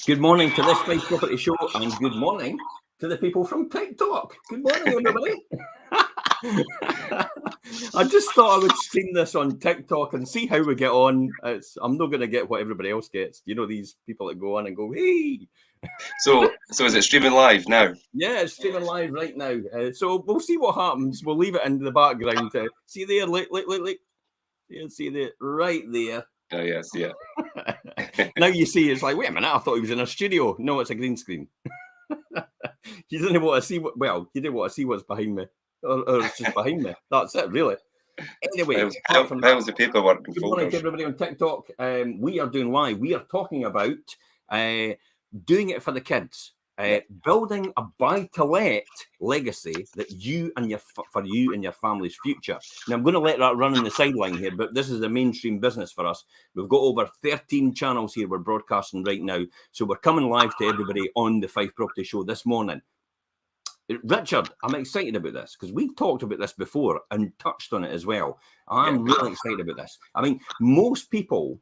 Good morning to this Fife Property Show, and good morning to the people from TikTok. Good morning, everybody. I just thought I would stream this on TikTok and see how we get on. I'm not going to get what everybody else gets. You know, these people that go on and go, hey. So is it streaming live now? Yeah, it's streaming live right now. So we'll see what happens. We'll leave it in the background. See there, look. See there, right there. Oh, yes, yeah. Now you see, it's like, wait a minute, I thought he was in a studio. No, it's a green screen. You didn't want to see you didn't want to see what's behind me. Or it's just behind me. That's it, really. Anyway, how's the paperwork? Good morning to everybody on TikTok. We are doing live. We are talking about doing it for the kids. Building a buy-to-let legacy that for you and your family's future. Now, I'm going to let that run in the sideline here, but this is a mainstream business for us. We've got over 13 channels here we're broadcasting right now, so we're coming live to everybody on the Fife Property Show this morning. Richard, I'm excited about this because we've talked about this before and touched on it as well. I'm really excited about this. I mean, most people,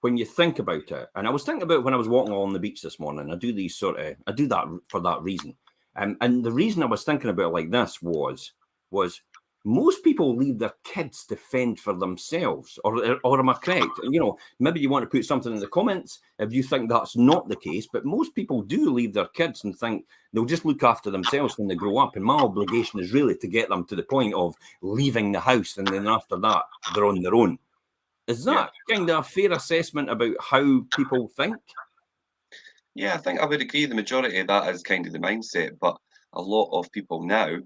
when you think about it, and I was thinking about when I was walking along the beach this morning, I do that for that reason. And the reason I was thinking about it like this was most people leave their kids to fend for themselves, or am I correct? You know, maybe you want to put something in the comments if you think that's not the case, but most people do leave their kids and think they'll just look after themselves when they grow up. And my obligation is really to get them to the point of leaving the house, and then after that, they're on their own. Is that kind of a fair assessment about how people think? Yeah, I think I would agree. The majority of that is kind of the mindset, but a lot of people now,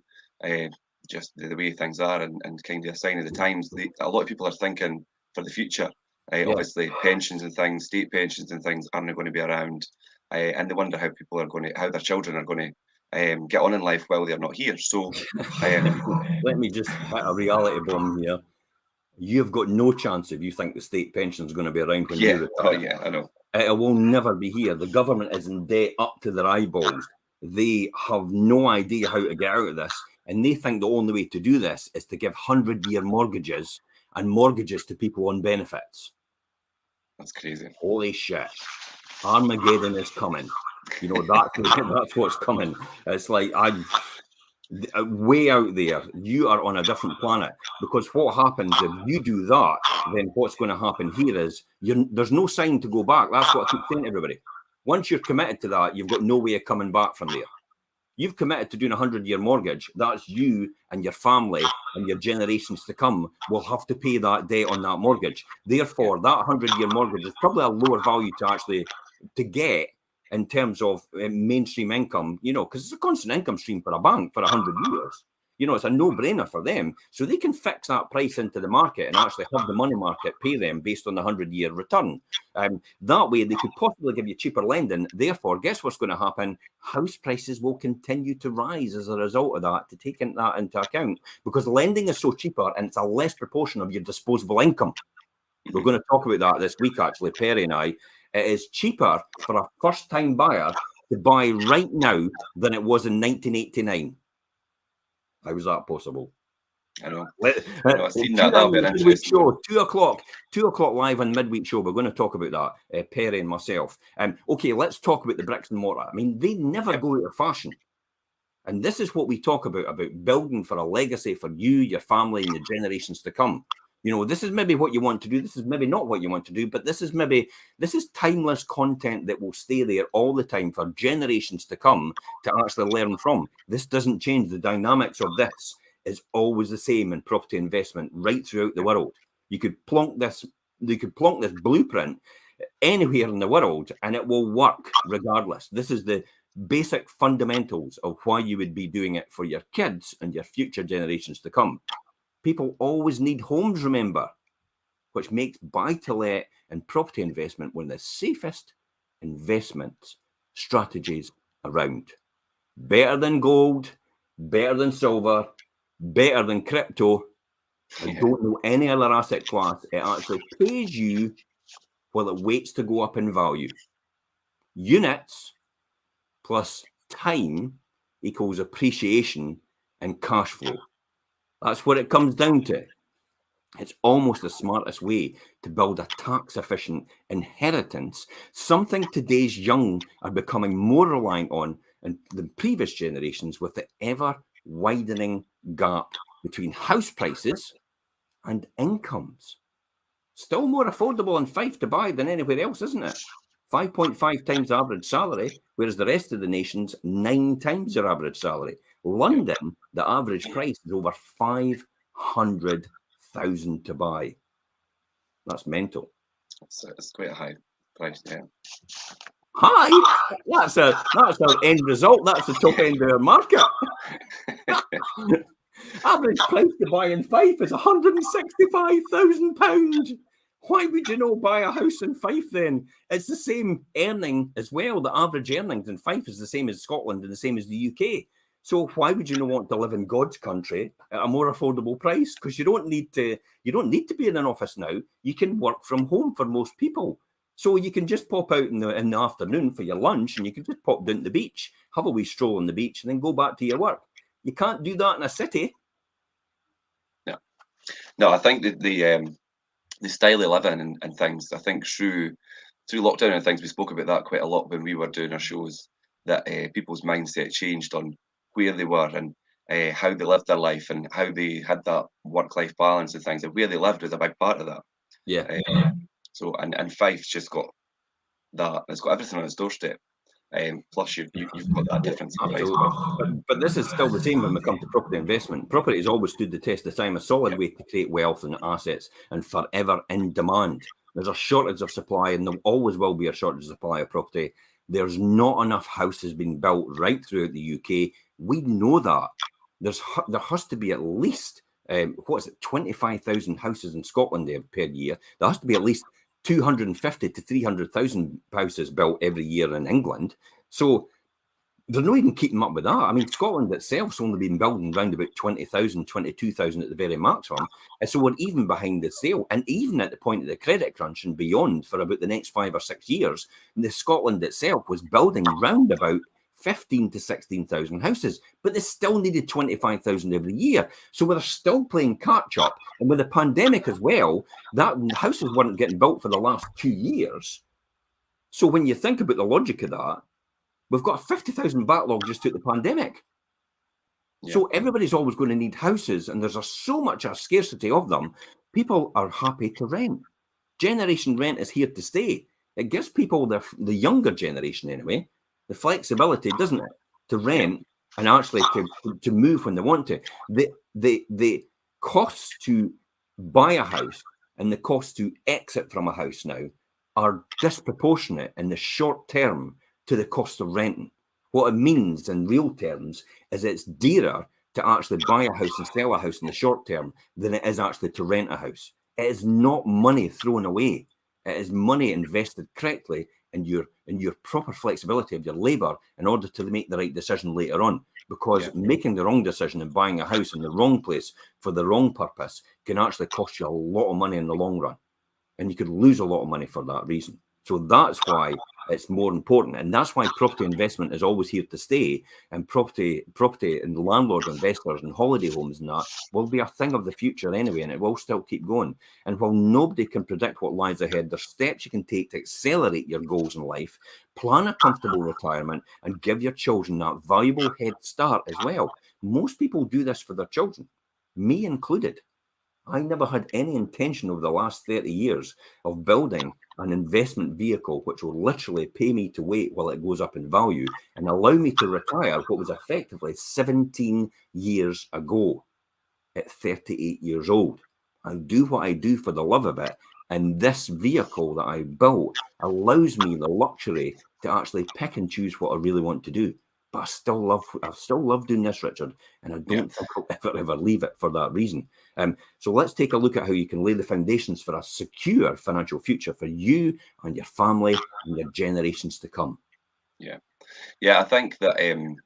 just the way things are and kind of a sign of the times, a lot of people are thinking for the future. Obviously, pensions and things, state pensions and things aren't going to be around, and they wonder how their children are going to get on in life while they're not here. So, let me just hit a reality bomb here. You've got no chance if you think the state pension is going to be around when you retire. Oh, yeah, I know. It will never be here. The government is in debt up to their eyeballs. They have no idea how to get out of this. And they think the only way to do this is to give 100-year mortgages to people on benefits. That's crazy. Holy shit. Armageddon is coming. You know, that's what's coming. It's like, way out there, you are on a different planet, because what happens if you do that, then what's going to happen here is there's no sign to go back. That's what I keep saying to everybody. Once you're committed to that, you've got no way of coming back from there. You've committed to doing a 100-year mortgage. That's you and your family and your generations to come will have to pay that debt on that mortgage. Therefore, that 100-year mortgage is probably a lower value to get in terms of mainstream income, you know, because it's a constant income stream for a bank for 100 years. You know, it's a no-brainer for them. So they can fix that price into the market and actually have the money market pay them based on the 100-year return. That way, they could possibly give you cheaper lending. Therefore, guess what's going to happen? House prices will continue to rise as a result of that, to take that into account, because lending is so cheaper and it's a less proportion of your disposable income. We're going to talk about that this week, actually, Perry and I. It is cheaper for a first-time buyer to buy right now than it was in 1989. How was that possible? I know. I've seen that. That'll be an interesting show. 2 o'clock live on midweek show. We're going to talk about that, Perry and myself. Okay, let's talk about the bricks and mortar. I mean, they never go out of fashion. And this is what we talk about building for a legacy for you, your family, and the generations to come. You know, this is maybe what you want to do. This is maybe not what you want to do, but this is timeless content that will stay there all the time for generations to come to actually learn from. This doesn't change. The dynamics of this is always the same in property investment right throughout the world. You could plonk this blueprint anywhere in the world and it will work regardless. This is the basic fundamentals of why you would be doing it for your kids and your future generations to come. People always need homes, remember, which makes buy-to-let and property investment one of the safest investment strategies around. Better than gold, better than silver, better than crypto. I don't know any other asset class. It actually pays you while it waits to go up in value. Units plus time equals appreciation and cash flow. That's what it comes down to. It's almost the smartest way to build a tax-efficient inheritance, something today's young are becoming more reliant on than previous generations, with the ever-widening gap between house prices and incomes. Still more affordable in Fife to buy than anywhere else, isn't it? 5.5 times the average salary, whereas the rest of the nation's 9 times your average salary. London, the average price is over 500,000 to buy. That's mental. It's quite a high price, yeah. High? That's our end result. That's the top end of our market. Average price to buy in Fife is £165,000. Why would you not buy a house in Fife then? It's the same earning as well. The average earnings in Fife is the same as Scotland and the same as the UK. So why would you not want to live in God's country at a more affordable price? Because you don't need to be in an office now. You can work from home for most people. So you can just pop out in the afternoon for your lunch, and you can just pop down to the beach, have a wee stroll on the beach, and then go back to your work. You can't do that in a city. No, I think the style of living and things, I think through lockdown and things, we spoke about that quite a lot when we were doing our shows, that people's mindset changed on where they were and how they lived their life and how they had that work-life balance and things, and where they lived was a big part of that. Yeah. So and Fife's just got that. It's got everything on its doorstep. Plus you've got that difference in price. But this is still the same when we come to property investment. Property has always stood the test of time, a solid way to create wealth and assets, and forever in demand. There's a shortage of supply, and there always will be a shortage of supply of property. There's not enough houses being built right throughout the UK. We know that. There has to be at least 25,000 houses in Scotland per year. There has to be at least 250 to 300,000 houses built every year in England. So they're not even keeping up with that. I mean, Scotland itself's only been building around about 20,000, 22,000 at the very maximum. And so we're even behind the sale. And even at the point of the credit crunch and beyond for about the next 5 or 6 years, the Scotland itself was building round about 15 to 16,000 houses, but they still needed 25,000 every year. So we're still playing catch up. And with the pandemic as well, that houses weren't getting built for the last 2 years. So when you think about the logic of that, we've got a 50,000 backlog just through the pandemic. Yeah. So everybody's always going to need houses, and there's so much a scarcity of them. People are happy to rent. Generation rent is here to stay. It gives people, the younger generation anyway, the flexibility, doesn't it, to rent and actually to move when they want to. The costs to buy a house and the costs to exit from a house now are disproportionate in the short term to the cost of renting. What it means in real terms is it's dearer to actually buy a house and sell a house in the short term than it is actually to rent a house. It is not money thrown away. It is money invested correctly in your proper flexibility of your labour in order to make the right decision later on. Because making the wrong decision and buying a house in the wrong place for the wrong purpose can actually cost you a lot of money in the long run. And you could lose a lot of money for that reason. So that's why it's more important. And that's why property investment is always here to stay. And property and landlord investors and holiday homes and that will be a thing of the future anyway, and it will still keep going. And while nobody can predict what lies ahead, there's steps you can take to accelerate your goals in life, plan a comfortable retirement, and give your children that valuable head start as well. Most people do this for their children, me included. I never had any intention over the last 30 years of building an investment vehicle which will literally pay me to wait while it goes up in value and allow me to retire what was effectively 17 years ago at 38 years old. I do what I do for the love of it, and this vehicle that I built allows me the luxury to actually pick and choose what I really want to do. But I still love doing this, Richard, and I don't think I'll ever leave it for that reason. So let's take a look at how you can lay the foundations for a secure financial future for you and your family and your generations to come. Yeah, I think that,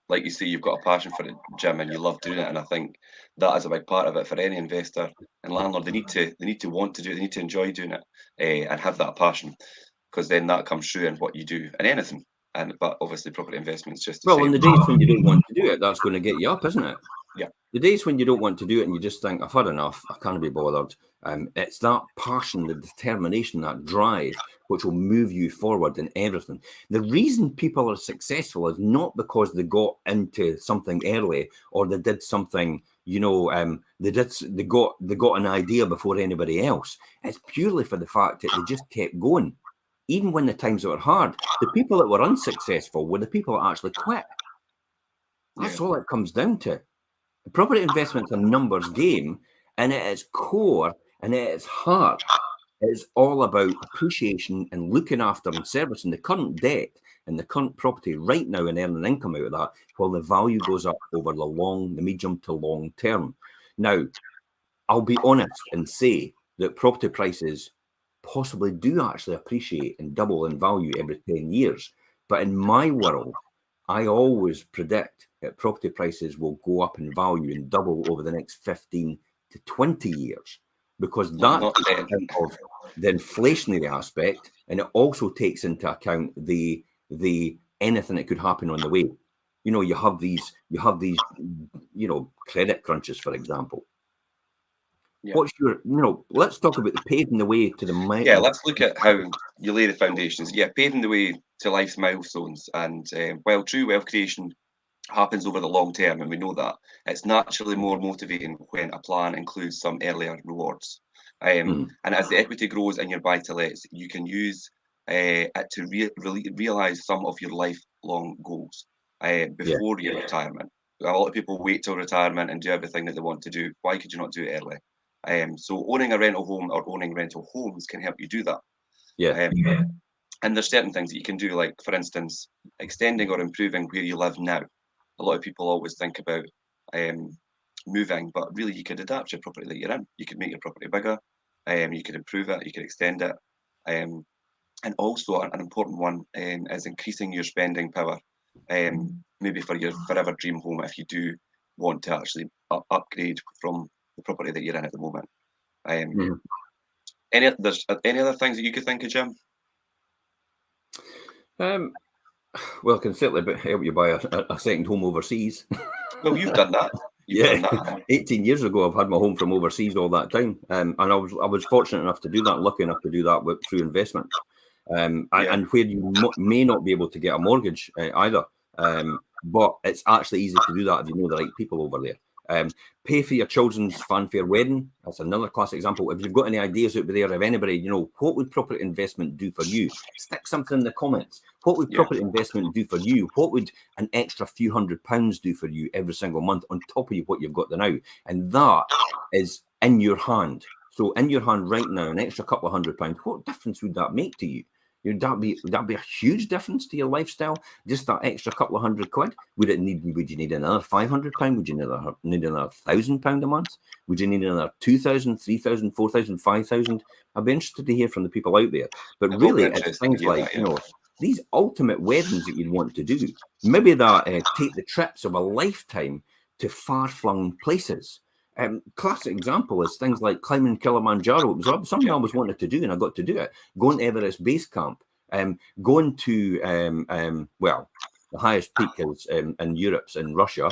like you say, you've got a passion for it, Jim, and you love doing it. And I think that is a big part of it for any investor and landlord. They need to want to do it. They need to enjoy doing it and have that passion, because then that comes through in what you do in anything. But obviously, property investment is just well, in the days when you don't want to do it, that's going to get you up, isn't it? Yeah. The days when you don't want to do it and you just think, I've had enough, I can't be bothered. It's that passion, the determination, that drive, which will move you forward in everything. The reason people are successful is not because they got into something early or they did something, they got an idea before anybody else. It's purely for the fact that they just kept going. Even when the times were hard, the people that were unsuccessful were the people that actually quit. That's all it comes down to. Property investment's a numbers game, and at its core and at its heart, it's all about appreciation and looking after and servicing the current debt and the current property right now and earning income out of that while the value goes up over the medium to long term. Now, I'll be honest and say that property prices possibly do actually appreciate and double in value every 10 years. But in my world, I always predict that property prices will go up in value and double over the next 15 to 20 years, because that takes account of the inflationary aspect, and it also takes into account the anything that could happen on the way. You have these credit crunches, for example. Yeah. What's your, let's talk about the paving the way to the milestones. Yeah, let's look at how you lay the foundations. Yeah, paving the way to life's milestones. And while true wealth creation happens over the long term, and we know that, it's naturally more motivating when a plan includes some earlier rewards. And as the equity grows in your buy-to-lets, you can use it to realise some of your lifelong goals before your retirement. A lot of people wait till retirement and do everything that they want to do. Why could you not do it early? So owning a rental home or owning rental homes can help you do that. Yeah. And there's certain things that you can do, like, for instance, extending or improving where you live now. A lot of people always think about moving, but really you could adapt your property that you're in. You could make your property bigger, you could improve it, you could extend it. And also an important one is increasing your spending power, maybe for your forever dream home, if you do want to actually upgrade from the property that you're in at the moment. Any other things that you could think of, Jim? Well, I can certainly help you buy a second home overseas. Well, you've done that. Done that. 18 years ago, I've had my home from overseas all that time, and I was fortunate enough to do that, lucky enough to do that through investment, and where you may not be able to get a mortgage either, but it's actually easy to do that if you know the right people over there. Pay for your children's fanfare wedding. That's another classic example. If you've got any ideas out there, if anybody, what would property investment do for you? Stick something in the comments. What would property investment do for you? What would an extra few £100s do for you every single month on top of what you've got now? And that is in your hand. So in your hand right now, an extra couple of £100, what difference would that make to you? Would that be a huge difference to your lifestyle? Just that extra couple of £100? Would you need another £500? Would you need another £1,000 a month? Would you need another 2,000, 3,000, 4,000, 5,000? I'd be interested to hear from the people out there. But really, it's things like these ultimate weddings that you'd want to do. Maybe that take the trips of a lifetime to far-flung places. Classic example is things like climbing Kilimanjaro. It was something I always wanted to do, and I got to do it. Going to Everest Base Camp, going to the highest peak is in Europe's in Russia,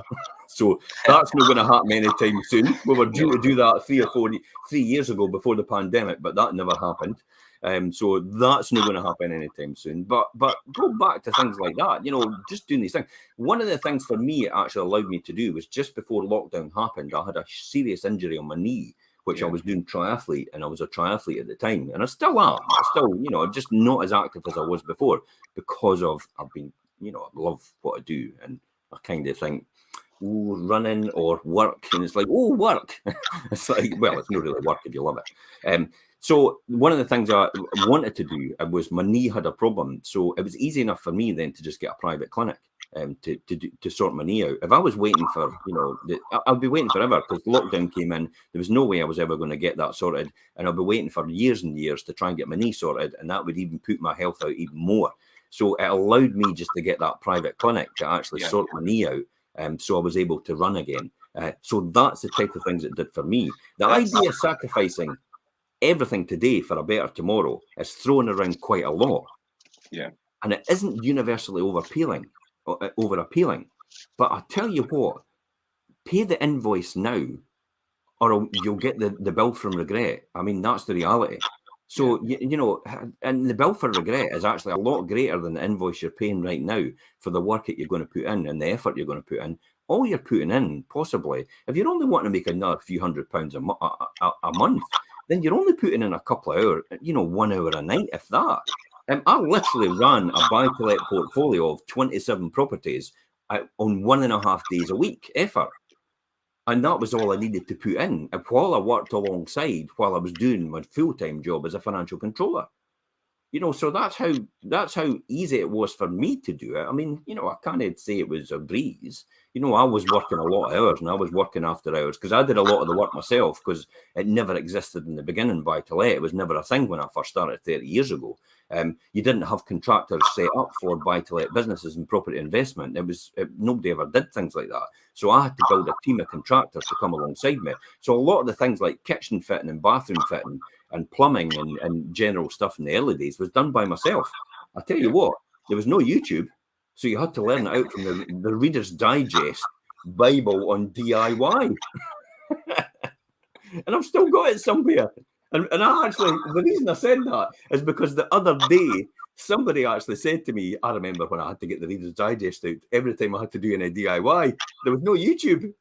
so that's not going to happen anytime soon. We were due to do that 3 years ago before the pandemic, but that never happened. So that's not going to happen anytime soon. But go back to things like that, just doing these things. One of the things for me it actually allowed me to do was just before lockdown happened, I had a serious injury on my knee, which I was doing triathlete, and I was a triathlete at the time, and I still am. I still, just not as active as I was before because I've been, I love what I do, and I kind of think, running or work, and it's like, work. It's like, well, it's not really work if you love it. So one of the things I wanted to do was my knee had a problem, so it was easy enough for me then to just get a private clinic to sort my knee out. If I was waiting for, I'd be waiting forever because lockdown came in. There was no way I was ever going to get that sorted, and I'd be waiting for years and years to try and get my knee sorted, and that would even put my health out even more. So it allowed me just to get that private clinic to actually sort my knee out, so I was able to run again. So that's the type of things it did for me. The idea of sacrificing everything today for a better tomorrow is thrown around quite a lot. Yeah. And it isn't universally over appealing. But I tell you what, pay the invoice now, or you'll get the bill from regret. I mean, that's the reality. So, you know, and the bill for regret is actually a lot greater than the invoice you're paying right now for the work that you're going to put in and the effort you're going to put in. All you're putting in, possibly, if you're only wanting to make another few £100 a month, then you're only putting in a couple of hours, you know, 1 hour a night, if that. I literally ran a buy-to-let portfolio of 27 properties on 1.5 days a week effort. And that was all I needed to put in. And while I worked alongside, while I was doing my full-time job as a financial controller. You know, so that's how easy it was for me to do it. I mean, you know, I can't say it was a breeze. You know, I was working a lot of hours and I was working after hours because I did a lot of the work myself because it never existed in the beginning. BuyToLet, it was never a thing when I first started 30 years ago. You didn't have contractors set up for BuyToLet businesses and property investment. Nobody ever did things like that. So I had to build a team of contractors to come alongside me. So a lot of the things like kitchen fitting and bathroom fitting and plumbing and general stuff in the early days was done by myself. I tell you what, there was no YouTube, so you had to learn it out from the Reader's Digest Bible on DIY. And I've still got it somewhere. And I actually, the reason I said that is because the other day, somebody actually said to me, I remember when I had to get the Reader's Digest out, every time I had to do any DIY, there was no YouTube.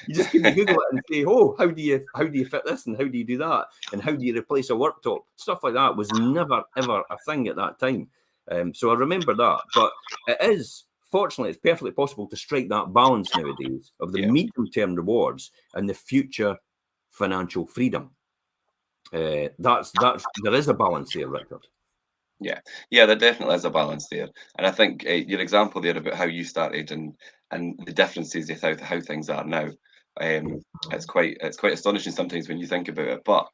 You just couldn't Google it and say, oh, how do you fit this and how do you do that? And how do you replace a worktop? Stuff like that was never, ever a thing at that time. So I remember that. But fortunately, it's perfectly possible to strike that balance nowadays of the medium-term rewards and the future financial freedom. There is a balance there, Richard. Yeah, there definitely is a balance there, and I think your example there about how you started and the differences with how things are now, it's quite astonishing sometimes when you think about it. But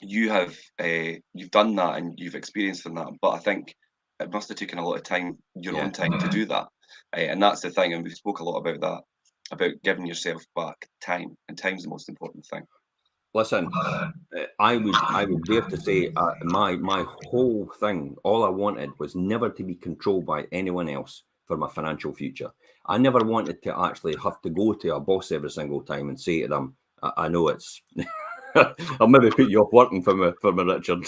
you've done that and you've experienced in that. But I think it must have taken a lot of time, your own time, to do that, and that's the thing. And we spoke a lot about that, about giving yourself back time, and time's the most important thing. Listen, I would dare to say my whole thing, all I wanted was never to be controlled by anyone else for my financial future. I never wanted to actually have to go to a boss every single time and say to them, I know it's, I'll maybe put you off working for me, Richard.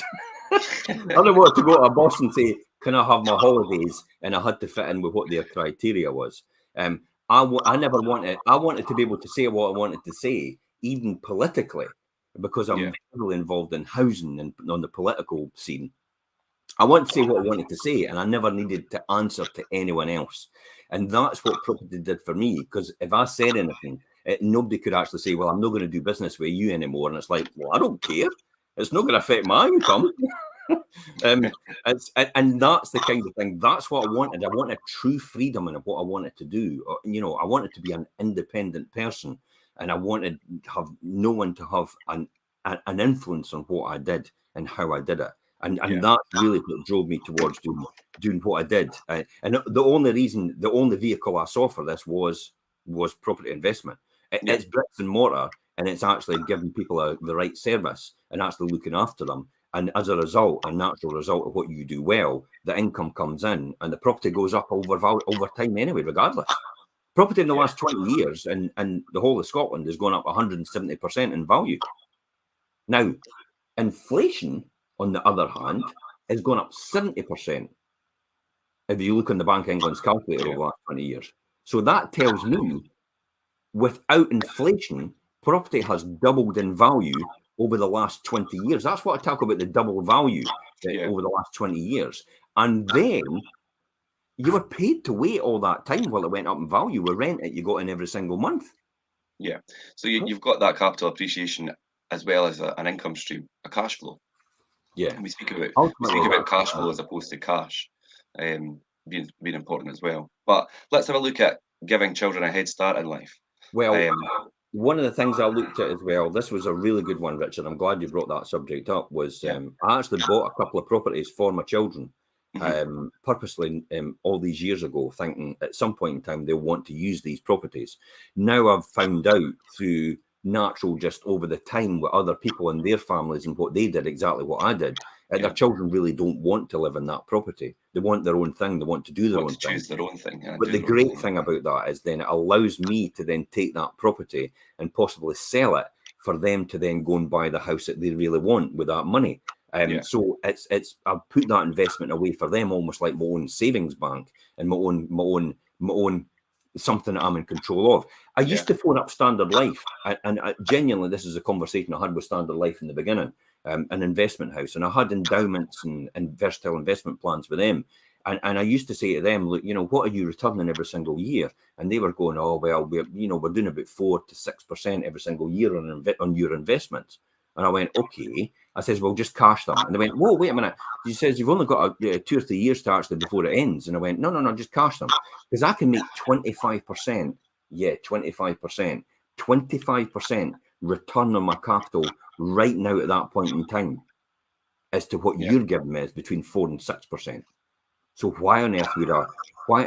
I don't want to go to a boss and say, can I have my holidays? And I had to fit in with what their criteria was. I wanted to be able to say what I wanted to say, even politically, because I'm heavily involved in housing and on the political scene. I want to say what I wanted to say, and I never needed to answer to anyone else. And that's what property did for me, because if I said anything, nobody could actually say, well, I'm not going to do business with you anymore. And it's like, well, I don't care. It's not going to affect my income. And that's the kind of thing. That's what I wanted. I wanted true freedom in what I wanted to do. You know, I wanted to be an independent person. And I wanted to have no one to have an influence on what I did and how I did it. And that's really what drove me towards doing what I did. And the only vehicle I saw for this was property investment. It's bricks and mortar, and it's actually giving people the right service and actually looking after them. And as a result, a natural result of what you do well, the income comes in and the property goes up over time anyway, regardless. Property in the last 20 years and the whole of Scotland has gone up 170% in value. Now, inflation, on the other hand, has gone up 70% if you look on the Bank of England's calculator over the last 20 years. So that tells me, without inflation, property has doubled in value over the last 20 years. That's what I talk about, the double value over the last 20 years. And then you were paid to wait all that time while it went up in value with rent that you got in every single month. Yeah. So you've got that capital appreciation as well as an income stream, a cash flow. Yeah. And we speak about cash flow as opposed to cash being important as well. But let's have a look at giving children a head start in life. Well, one of the things I looked at as well, this was a really good one, Richard. I'm glad you brought that subject up, was I actually bought a couple of properties for my children. Purposely all these years ago, thinking at some point in time they'll want to use these properties. Now I've found out through natural, just over the time with other people and their families and what they did, exactly what I did, Their children really don't want to live in that property. They want their own thing. They want to do their own thing. Choose their own thing. But the great thing about that is then it allows me to then take that property and possibly sell it for them to then go and buy the house that they really want with that money. So it's I've put that investment away for them, almost like my own savings bank and my own something that I'm in control of. I used to phone up Standard Life, and genuinely, this is a conversation I had with Standard Life in the beginning, an investment house, and I had endowments and versatile investment plans with them. And I used to say to them, look, what are you returning every single year? And they were going, oh, well, we're doing about 4 to 6% every single year on your investments. And I went, okay. I says, well, just cash them. And they went, whoa, wait a minute. She says, you've only got 2 or 3 years to actually before it ends. And I went, no, just cash them. Because I can make 25%. Yeah, 25%. 25% return on my capital right now at that point in time as to what you're giving me is between 4 and 6%. So why on earth would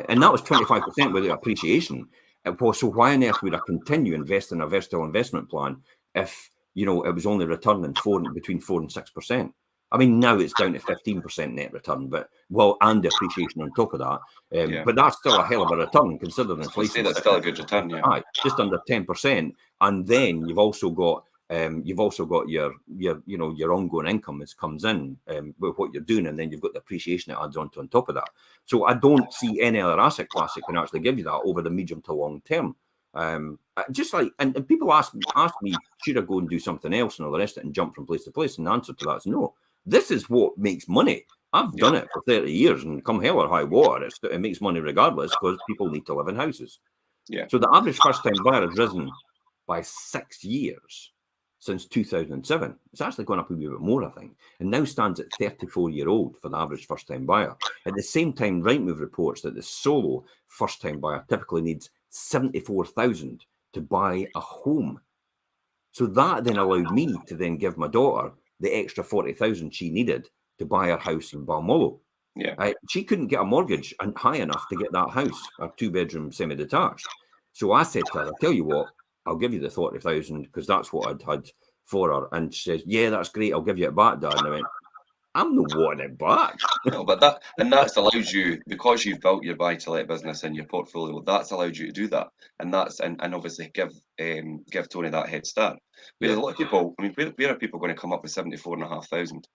and that was 25% with the appreciation. So why on earth would I continue investing in a versatile investment plan if, it was only returning between 4 and 6%? I mean, now it's down to 15% net return, and depreciation on top of that. But that's still a hell of a return considering inflation. That's still a good return, just under 10%. And then you've also got your ongoing income as comes in with what you're doing, and then you've got the appreciation that adds on top of that. So I don't see any other asset class that can actually give you that over the medium to long term. And people ask me, should I go and do something else and all the rest of it and jump from place to place? And the answer to that is no. This is what makes money. I've done it for 30 years, and come hell or high water, it makes money regardless because people need to live in houses. So the average first-time buyer has risen by 6 years since 2007. It's actually gone up a wee bit more, I think, and now stands at 34-year-old for the average first-time buyer. At the same time, Rightmove reports that the solo first-time buyer typically needs $74,000 to buy a home. So that then allowed me to then give my daughter the extra $40,000 she needed to buy her house in Balmullo. She couldn't get a mortgage high enough to get that house, a 2-bedroom semi-detached. So I said to her, I'll tell you what, I'll give you the 40,000 because that's what I'd had for her. And she says, yeah, that's great. I'll give you it back, Dad. And I went, I'm not wanting it back. No, but that's allowed you, because you've built your BuyToLet business and your portfolio, that's allowed you to do that. And obviously give Tony that head start. Whereas a lot of people, I mean, where are people going to come up with 74,500?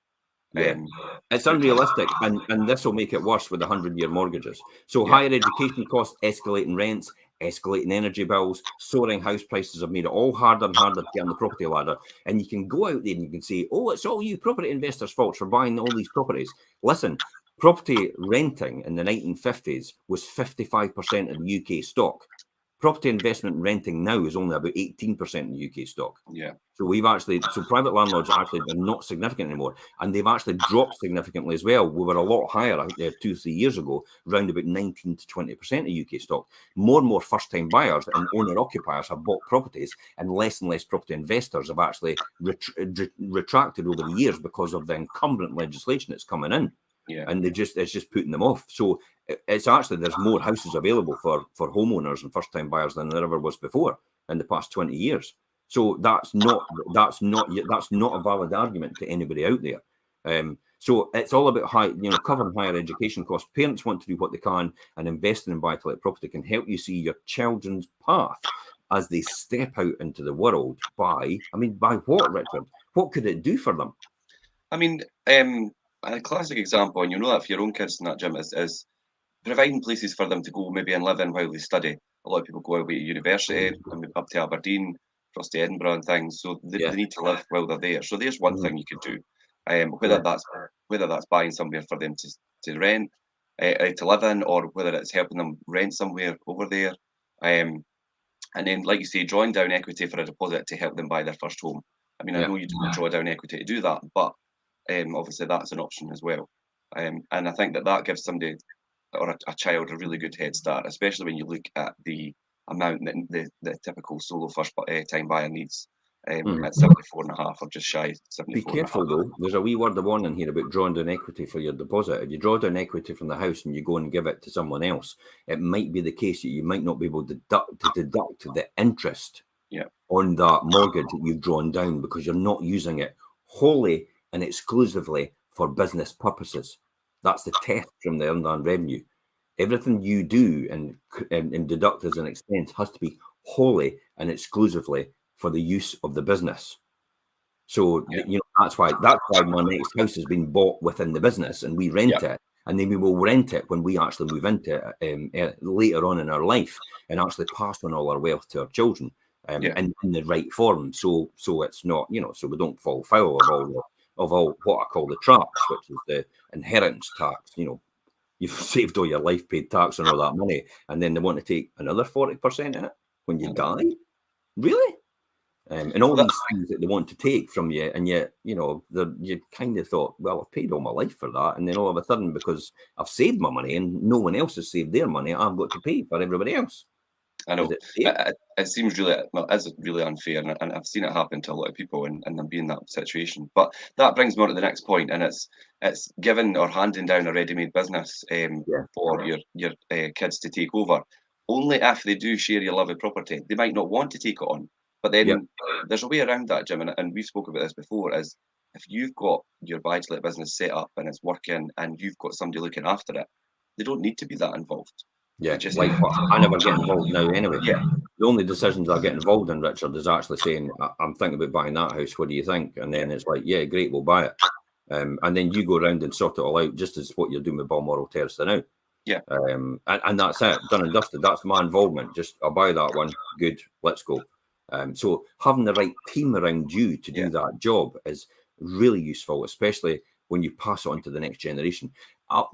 It's unrealistic, and this will make it worse with the 100-year mortgages. So higher education costs, escalating rents, escalating energy bills, soaring house prices have made it all harder and harder to get on the property ladder. And you can go out there and you can say, oh, it's all you property investors' fault for buying all these properties. Listen, property renting in the 1950s was 55% of the UK stock. Property investment renting now is only about 18% in the UK stock. So private landlords actually are not significant anymore, and they've actually dropped significantly as well. We were a lot higher 2 or 3 years ago, around about 19 to 20% of UK stock. More and more first-time buyers and owner-occupiers have bought properties, and less property investors have actually retracted over the years because of the incumbent legislation that's coming in. And it's just putting them off. So it's actually, there's more houses available for homeowners and first-time buyers than there ever was before in the past 20 years. So that's not a valid argument to anybody out there. So it's all about covering higher education costs. Parents want to do what they can, and investing in BuyToLet property can help you see your children's path as they step out into the world. By what, Richard? What could it do for them? I mean, a classic example, and you know that for your own kids in that, Jim, is providing places for them to go maybe and live in while they study. A lot of people go away to university, and up to Aberdeen, across to Edinburgh and things, so they need to live while they're there. So there's one thing you could do, whether that's buying somewhere for them to rent, to live in, or whether it's helping them rent somewhere over there. And then, like you say, drawing down equity for a deposit to help them buy their first home. I mean, I know you don't draw down equity to do that, but obviously that's an option as well. And I think that gives somebody or a child a really good head start, especially when you look at the amount that the typical solo first-time buyer needs at 74.5 or just shy of 74. Be careful though. There's a wee word of warning here about drawing down equity for your deposit. If you draw down equity from the house and you go and give it to someone else, it might be the case that you might not be able to deduct the interest on that mortgage that you've drawn down because you're not using it wholly and exclusively for business purposes. That's the test from the earned revenue. Everything you do and deduct as an expense has to be wholly and exclusively for the use of the business. So that's why my next house has been bought within the business, and we rent it, and then we will rent it when we actually move into it later on in our life, and actually pass on all our wealth to our children in the right form. So it's not, so we don't fall foul of all what I call the traps, which is the inheritance tax. You've saved all your life, paid tax on all that money, and then they want to take another 40% in it when you die. Really? And all these things that they want to take from you, and yet, you kind of thought, well, I've paid all my life for that, and then all of a sudden, because I've saved my money and no one else has saved their money, I've got to pay for everybody else. I know. It seems really, is really unfair, and I've seen it happen to a lot of people, and them be in that situation. But that brings me on to the next point, and it's giving or handing down a ready-made business for your kids to take over, only if they do share your love of property. They might not want to take it on, but then there's a way around that, Jim, and we've spoken about this before, is if you've got your BuyToLet business set up and it's working and you've got somebody looking after it, they don't need to be that involved. Yeah, I never get involved now anyway. Yeah. The only decisions I get involved in, Richard, is actually saying, I'm thinking about buying that house. What do you think? And then it's like, yeah, great, we'll buy it. And then you go around and sort it all out, just as what you're doing with Balmoral Terrace now. Yeah. And that's it, done and dusted. That's my involvement. Just, I'll buy that one. Good, let's go. So having the right team around you to do that job is really useful, especially when you pass it on to the next generation.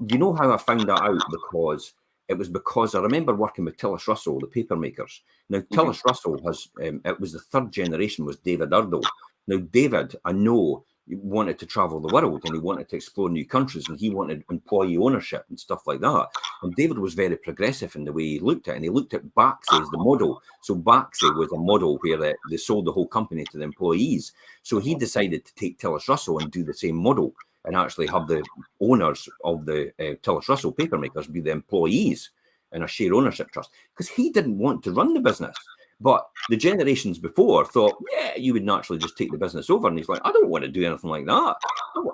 You know how I found that out? Because I remember working with Tillis Russell, the paper makers. Now, Tillis Russell it was the third generation, was David Erdle. Now, David, I know, wanted to travel the world, and he wanted to explore new countries, and he wanted employee ownership and stuff like that. And David was very progressive in the way he looked at it, and he looked at Baxi as the model. So Baxi was a model where they sold the whole company to the employees. So he decided to take Tillis Russell and do the same model, and actually have the owners of the Tillis Russell papermakers be the employees in a share ownership trust, because he didn't want to run the business. But the generations before thought, yeah, you would naturally just take the business over. And he's like, I don't want to do anything like that.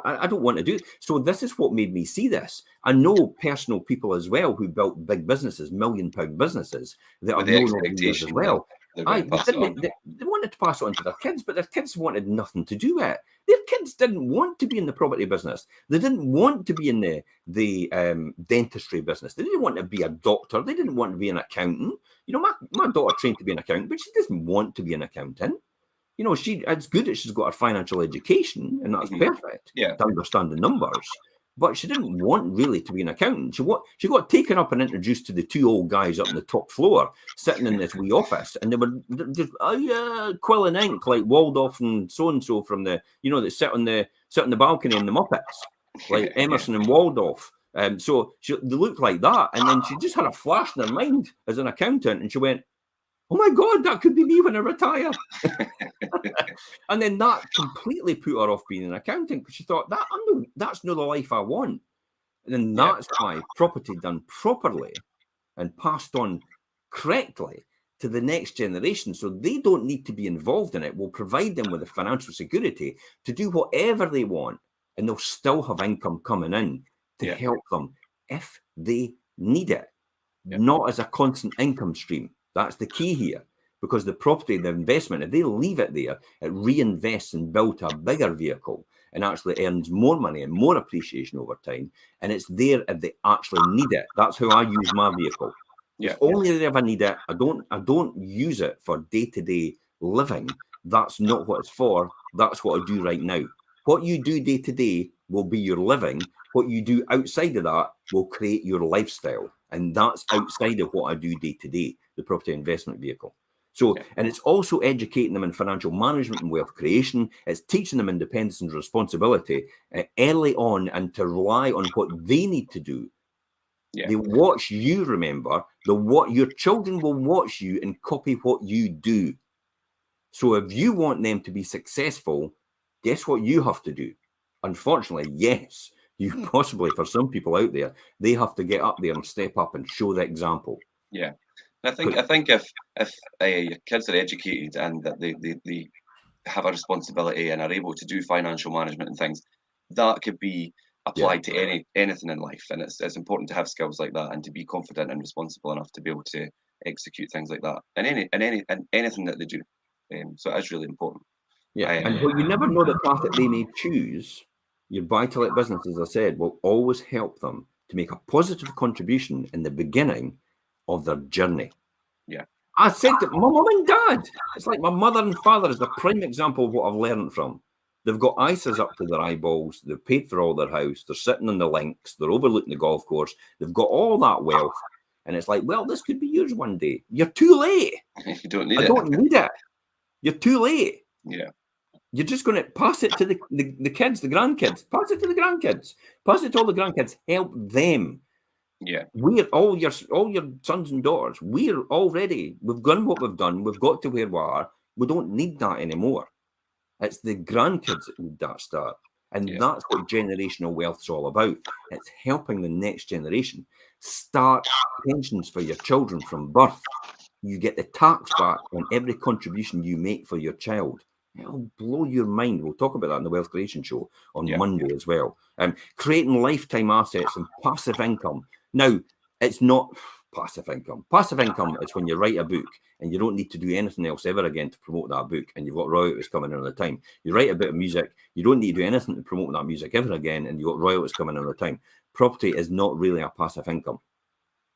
I don't want to do it. So this is what made me see this. I know personal people as well who built big businesses, £1 million businesses, that are known over the years as well. They wanted to pass it on to their kids, but their kids wanted nothing to do with it. Their kids didn't want to be in the property business. They didn't want to be in the dentistry business. They didn't want to be a doctor. They didn't want to be an accountant. My daughter trained to be an accountant, but she doesn't want to be an accountant. It's good that she's got her financial education, and that's perfect to understand the numbers. But she didn't want really to be an accountant. She got taken up and introduced to the two old guys up on the top floor, sitting in this wee office, and they were just quill and ink like Waldorf and so from the that sit on the balcony in the Muppets, like Emerson and Waldorf. So they looked like that, and then she just had a flash in her mind as an accountant, and she went, "Oh my God, that could be me when I retire." And then that completely put her off being an accountant, because she thought, that's not the life I want. And then that's why property done properly and passed on correctly to the next generation, so they don't need to be involved in it, will provide them with the financial security to do whatever they want, and they'll still have income coming in to help them if they need it, not as a constant income stream. That's the key here, because the property, the investment, if they leave it there, it reinvests and builds a bigger vehicle and actually earns more money and more appreciation over time. And it's there if they actually need it. That's how I use my vehicle. It's only if I need it. I don't use it for day-to-day living. That's not what it's for. That's what I do right now. What you do day-to-day will be your living. What you do outside of that will create your lifestyle. And that's outside of what I do day-to-day, the property investment vehicle. So, and it's also educating them in financial management and wealth creation. It's teaching them independence and responsibility early on, and to rely on what they need to do. They watch you, remember, your children will watch you and copy what you do. So if you want them to be successful, guess what you have to do? Unfortunately, yes, you possibly, for some people out there, they have to get up there and step up and show the example. Yeah. I think if your kids are educated and that they have a responsibility and are able to do financial management and things, that could be applied to anything in life, and it's important to have skills like that and to be confident and responsible enough to be able to execute things like that and anything that they do. So it is really important. Yeah, and well, you never know the path that they may choose. Your buy-to-let business, as I said, will always help them to make a positive contribution in the beginning of their journey. Yeah. I said to my mum and dad, it's like my mother and father is the prime example of what I've learned from. They've got ISAs up to their eyeballs. They've paid for all their house. They're sitting on the links. They're overlooking the golf course. They've got all that wealth. And it's like, well, this could be yours one day. You're too late. You don't need I it. don't need it. You're too late. Yeah. You're just going to pass it to the kids, the grandkids. Pass it to the grandkids. Pass it to all the grandkids. Help them. Yeah. We're all your sons and daughters. We've done what we've done. We've got to where we are. We don't need that anymore. It's the grandkids that need that start. And that's what generational wealth's all about. It's helping the next generation start pensions for your children from birth. You get the tax back on every contribution you make for your child. It'll blow your mind. We'll talk about that in the Wealth Creation Show on Monday as well. Creating lifetime assets and passive income. Now, it's not passive income. Passive income is when you write a book and you don't need to do anything else ever again to promote that book, and you've got royalties coming in all the time. You write a bit of music, you don't need to do anything to promote that music ever again, and you've got royalties coming in all the time. Property is not really a passive income.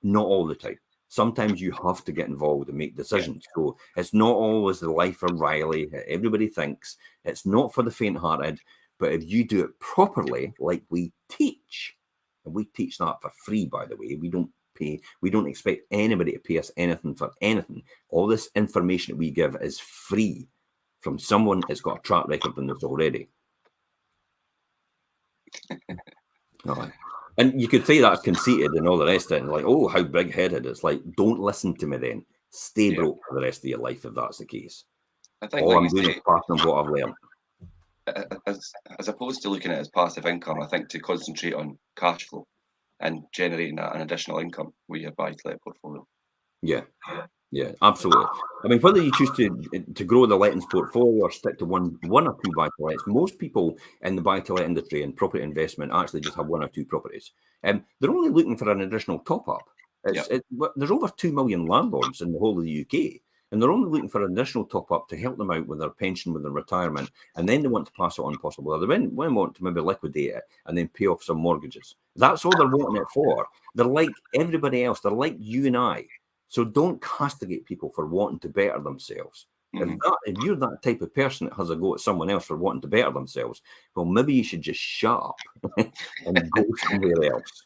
Not all the time. Sometimes you have to get involved and make decisions. So it's not always the life of Riley. Everybody thinks it's not for the faint-hearted, but if you do it properly, like we teach, and we teach that for free, by the way, we don't expect anybody to pay us anything for anything. All this information that we give is free from someone that's got a track record on this already. All right. And you could say that's conceited and all the rest of it, and like, oh, how big-headed. It's like, don't listen to me then. Stay broke for the rest of your life if that's the case. I think, all like I'm doing is passing on what I've learned. As opposed to looking at it as passive income, I think to concentrate on cash flow and generating an additional income with your buy-to-let portfolio. Yeah, absolutely. I mean, whether you choose to grow the lettings portfolio or stick to one or two buy-to-lets, most people in the buy-to-let industry and property investment actually just have one or two properties. They're only looking for an additional top-up. There's over 2 million landlords in the whole of the UK, and they're only looking for an additional top-up to help them out with their pension, with their retirement, and then they want to pass it on possibly. Or they want to maybe liquidate it and then pay off some mortgages. That's all they're wanting it for. They're like everybody else. They're like you and I. So don't castigate people for wanting to better themselves. If you're that type of person that has a go at someone else for wanting to better themselves, well, maybe you should just shut up and go somewhere else.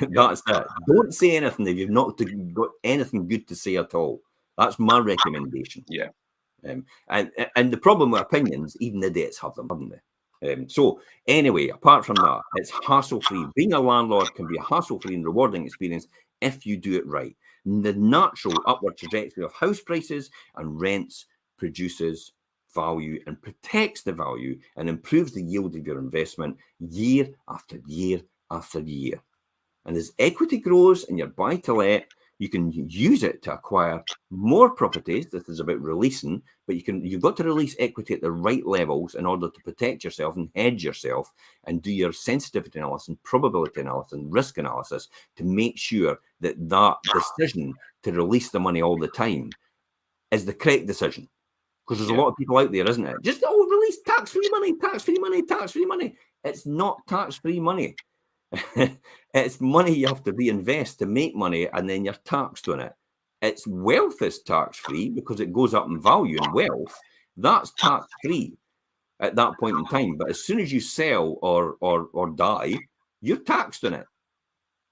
That's it. Don't say anything if you've not got anything good to say at all. That's my recommendation. Yeah. And the problem with opinions, even the idiots have them, haven't they? So anyway, apart from that, it's hassle-free. Being a landlord can be a hassle-free and rewarding experience if you do it right. The natural upward trajectory of house prices and rents produces value and protects the value and improves the yield of your investment year after year after year. And as equity grows in your buy-to-let, you can use it to acquire more properties. This is about releasing, but you've got to release equity at the right levels in order to protect yourself and hedge yourself and do your sensitivity analysis and probability analysis and risk analysis to make sure that decision to release the money all the time is the correct decision. Because there's a lot of people out there, isn't it? Just, release tax-free money, tax-free money, tax-free money. It's not tax-free money. It's money you have to reinvest to make money, and then you're taxed on it. It's wealth is tax-free because it goes up in value and wealth. That's tax-free at that point in time. But as soon as you sell or die, you're taxed on it.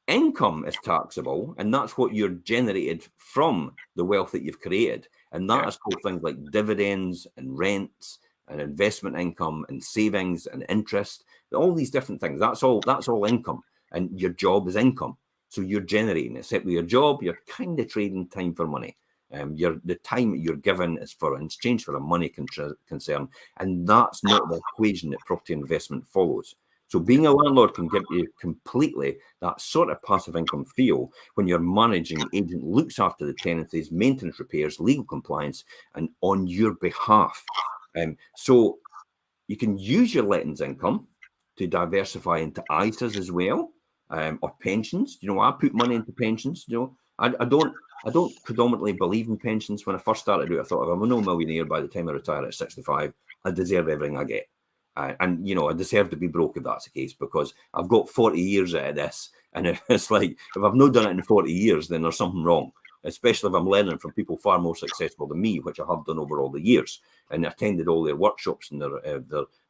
Income is taxable, and that's what you're generated from the wealth that you've created. And that is called things like dividends and rents and investment income and savings and interest, all these different things. That's all income. And your job is income. So you're generating it. Except with your job, you're kind of trading time for money. The time that you're given is for in exchange for a money concern. And that's not the equation that property investment follows. So being a landlord can give you completely that sort of passive income feel when your managing agent looks after the tenancies, maintenance, repairs, legal compliance, and on your behalf. So you can use your lettings income to diversify into ISAs as well, or pensions. You know, I put money into pensions. You know, I don't predominantly believe in pensions. When I first started out, I thought, if I'm no millionaire by the time I retire at 65, I deserve everything I get. And, you know, I deserve to be broke if that's the case, because I've got 40 years out of this. And it's like, if I've not done it in 40 years, then there's something wrong, especially if I'm learning from people far more successful than me, which I have done over all the years, and attended all their workshops and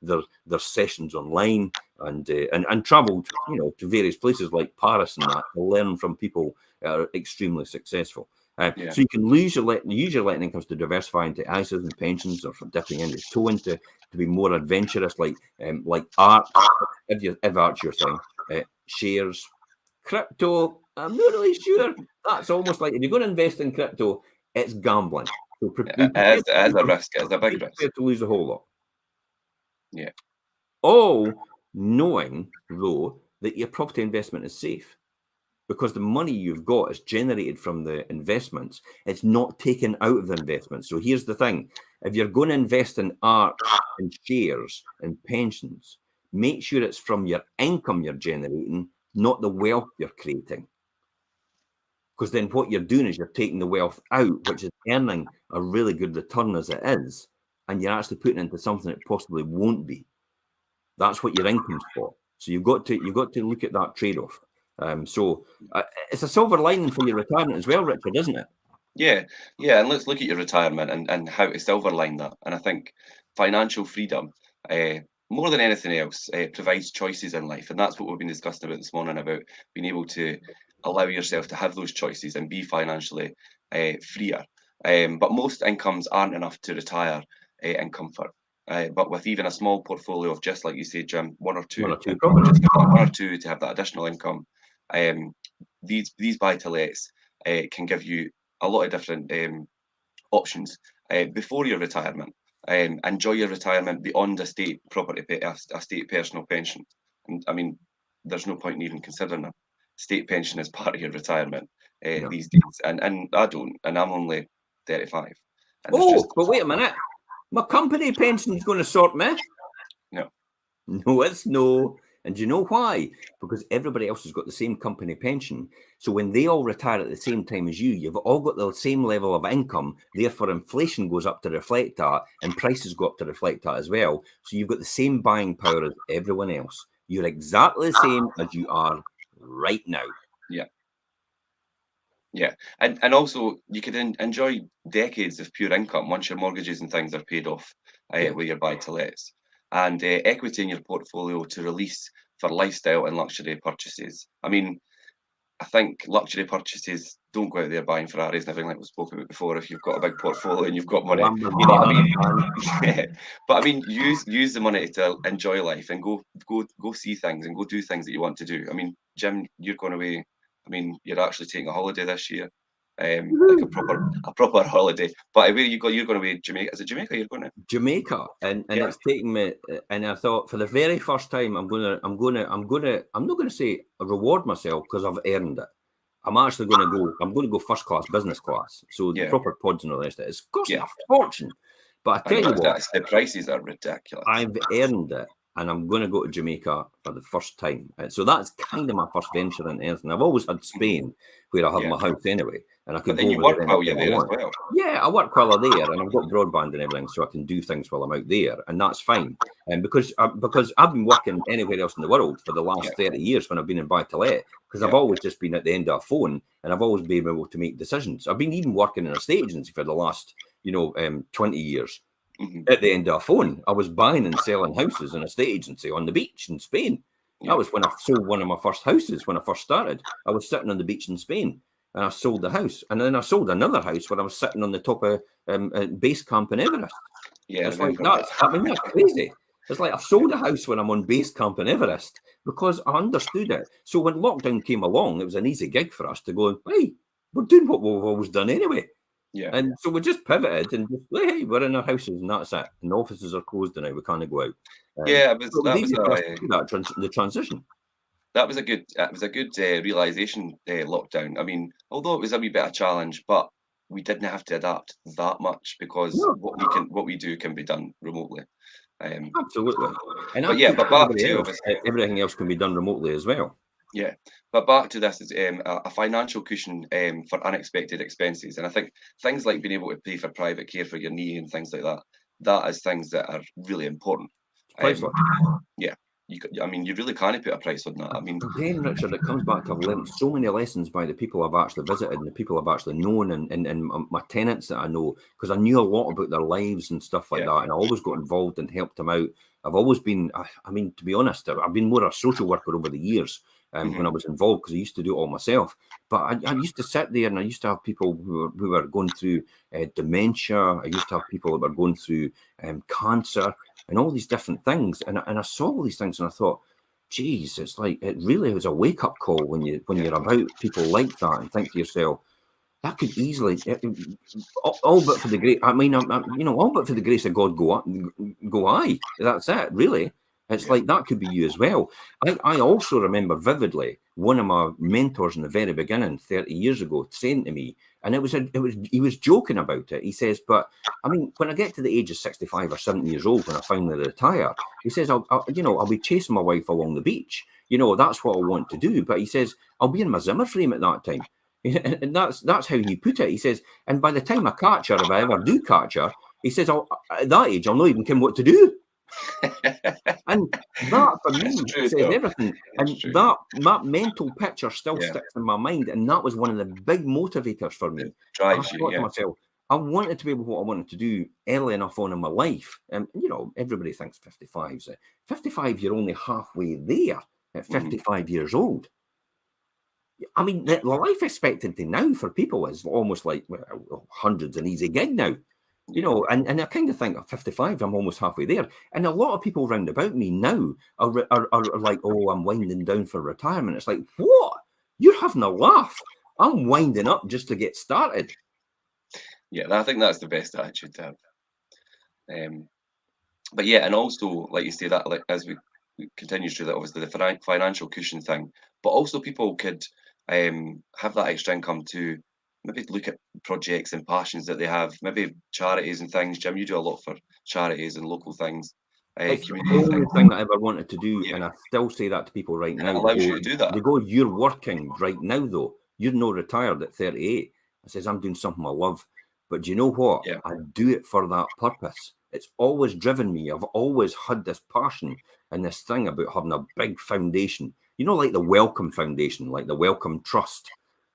their sessions online, and travelled, you know, to various places like Paris and that, to learn from people that are extremely successful. So you can use your letting incomes to diversify into ISAs and pensions, or for dipping in your toe into to be more adventurous, like art, if art's your thing, shares, crypto. I'm not really sure. That's almost like, if you're going to invest in crypto, it's gambling. So It is a risk. It's a big risk. Prepare to lose a whole lot. Yeah. All knowing, though, that your property investment is safe, because the money you've got is generated from the investments. It's not taken out of the investment. So here's the thing. If you're going to invest in art and shares and pensions, make sure it's from your income you're generating, not the wealth you're creating. Because then what you're doing is you're taking the wealth out, which is earning a really good return as it is, and you're actually putting it into something it possibly won't be. That's what your income's for. So you've got to look at that trade-off. So it's a silver lining for your retirement as well, Richard, isn't it? Yeah, yeah, and let's look at your retirement and how to silver line that. And I think financial freedom, more than anything else, provides choices in life, and that's what we've been discussing about this morning, about being able to allow yourself to have those choices and be financially freer. But most incomes aren't enough to retire in comfort. But with even a small portfolio of, just like you say, Jim, one or two to have that additional income, these BuyToLets can give you a lot of different options before your retirement. Enjoy your retirement beyond a state personal pension. And I mean, there's no point in even considering a state pension as part of your retirement these days. And I don't, and I'm only 35. And but wait a minute. My company pension's going to sort me. No. No, it's no. And do you know why? Because everybody else has got the same company pension. So when they all retire at the same time as you've all got the same level of income. Therefore, inflation goes up to reflect that, and prices go up to reflect that as well. So you've got the same buying power as everyone else. You're exactly the same as you are right now. Yeah. Yeah, and also you could enjoy decades of pure income once your mortgages and things are paid off with your buy-to-lets, and equity in your portfolio to release for lifestyle and luxury purchases. I mean, I think luxury purchases, don't go out there buying Ferraris and everything like we spoke about before. If you've got a big portfolio and you've got money, but I mean, use the money to enjoy life and go see things and go do things that you want to do. I mean, Jim, you're going away. I mean, you're actually taking a holiday this year, like a proper holiday. But where you go? You're going away Jamaica. Is it Jamaica you're going to? Jamaica, and it's taking me. And I thought, for the very first time, I'm not going to say reward myself, because I've earned it. I'm actually going to go. I'm going to go first class, business class. So the proper pods and all the rest of it. It's costing a fortune. But I tell you what, the prices are ridiculous. I've earned it, and I'm going to go to Jamaica for the first time. So that's kind of my first venture in anything. I've always had Spain, where I have my house anyway, and I could go over there while you're there as well. Yeah, I work while I'm there, and I've got broadband and everything, so I can do things while I'm out there, and that's fine. And because I've been working anywhere else in the world for the last 30 years when I've been in buy-to-let, because I've always just been at the end of a phone, and I've always been able to make decisions. I've been even working in a estate agency for the last 20 years. At the end of a phone, I was buying and selling houses in a estate agency on the beach in Spain. That was when I sold one of my first houses. When I first started, I was sitting on the beach in Spain, and I sold the house. And then I sold another house when I was sitting on the top of base camp in Everest. Yeah, it's like that's crazy. It's like I've sold a house when I'm on base camp in Everest, because I understood it. So when lockdown came along, it was an easy gig for us to go, hey, we're doing what we've always done anyway. Yeah. And so we just pivoted and just, hey, we're in our houses and that's it. And the offices are closed now. We can't go out. The transition. That was a good realization, lockdown. I mean, although it was a wee bit of a challenge, but we didn't have to adapt that much, because what we do can be done remotely. Absolutely. And But yeah, but back to everything else can be done remotely as well. Yeah, but back to this is a financial cushion for unexpected expenses, and I think things like being able to pay for private care for your knee and things like that, that is things that are really important. It's priceless. Yeah, I mean, you really can't put a price on that. I mean, again, Richard, it comes back to I've learned so many lessons by the people I've actually visited and the people I've actually known and my tenants that I know, because I knew a lot about their lives and stuff like that, and I always got involved and helped them out. I've always been, I mean, to be honest, I've been more a social worker over the years when I was involved, because I used to do it all myself. But I used to sit there and I used to have people who were going through dementia. I used to have people that were going through cancer and all these different things. And I saw all these things and I thought, geez, it's like it really was a wake-up call when you're about people like that and think to yourself, that could easily, all but for the grace. I mean, all but for the grace of God, go aye. That's it, really. It's like that could be you as well. I also remember vividly one of my mentors in the very beginning, 30 years ago, saying to me, and he was joking about it. He says, but I mean, when I get to the age of 65 or 70 years old, when I finally retire, he says, I'll be chasing my wife along the beach. That's what I want to do. But he says, I'll be in my Zimmer frame at that time. And that's how he put it. He says, and by the time I catch her, if I ever do catch her, he says, at that age, I'll not even know what to do. And that for me says everything. And that mental picture still sticks in my mind. And that was one of the big motivators for me. I thought to myself, I wanted to be able to what I wanted to do early enough on in my life. And everybody thinks 55. 55, you're only halfway there at 55 years old. I mean, the life expectancy now for people is almost like hundreds an easy gig now. And I kind of think at 55, I'm almost halfway there. And a lot of people round about me now are like, oh, I'm winding down for retirement. It's like, what? You're having a laugh. I'm winding up just to get started. Yeah, I think that's the best attitude to have. But yeah, and also, like you say, that like as we continue through that, obviously the financial cushion thing, but also people could have that extra income to maybe look at projects and passions that they have, maybe charities and things. Jim, you do a lot for charities and local things. It's the only thing I ever wanted to do, and I still say that to people right now. It allows you to do that. They go, you're working right now, though. You're not retired at 38. I says, I'm doing something I love. But do you know what? Yeah. I do it for that purpose. It's always driven me. I've always had this passion and this thing about having a big foundation. Like the Wellcome Foundation, like the Wellcome Trust.